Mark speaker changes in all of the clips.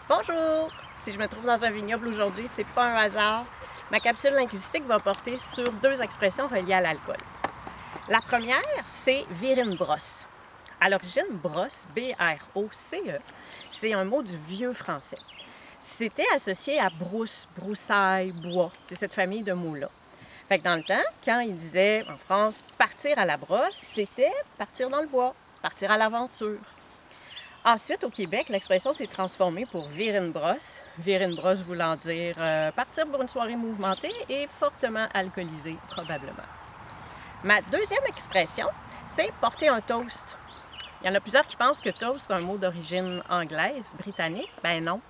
Speaker 1: Bonjour! Si je me trouve dans un vignoble aujourd'hui, c'est pas un hasard. Ma capsule linguistique va porter sur deux expressions reliées à l'alcool. La première, c'est virer une brosse. À l'origine, brosse, B-R-O-C-E, c'est un mot du vieux français. C'était associé à brousse, broussaille, bois. C'est cette famille de mots-là. Fait que dans le temps, quand ils disaient en France partir à la brosse, c'était partir dans le bois, partir à l'aventure. Ensuite, au Québec, l'expression s'est transformée pour virer une brosse. Virer une brosse voulant dire partir pour une soirée mouvementée et fortement alcoolisée, probablement. Ma deuxième expression, c'est porter un toast. Il y en a plusieurs qui pensent que toast est un mot d'origine anglaise, britannique. Ben non.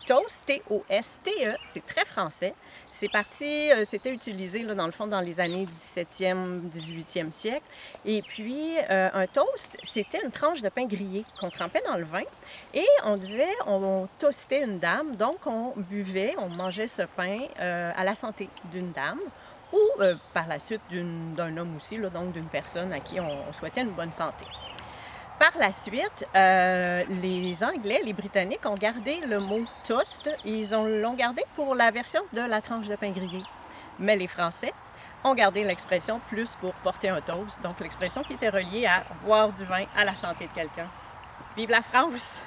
Speaker 1: Toast, T-O-S-T-E, c'est très français. C'est parti, c'était utilisé là, dans le fond dans les années 17e, 18e siècle. Et puis, un toast, c'était une tranche de pain grillé qu'on trempait dans le vin. Et on disait, on toastait une dame, donc on buvait, on mangeait ce pain à la santé d'une dame ou par la suite d'un homme aussi, là, donc d'une personne à qui on souhaitait une bonne santé. Par la suite, les Anglais, les Britanniques ont gardé le mot toast. Ils l'ont gardé pour la version de la tranche de pain grillé. Mais les Français ont gardé l'expression plus pour porter un toast, donc l'expression qui était reliée à boire du vin à la santé de quelqu'un. Vive la France!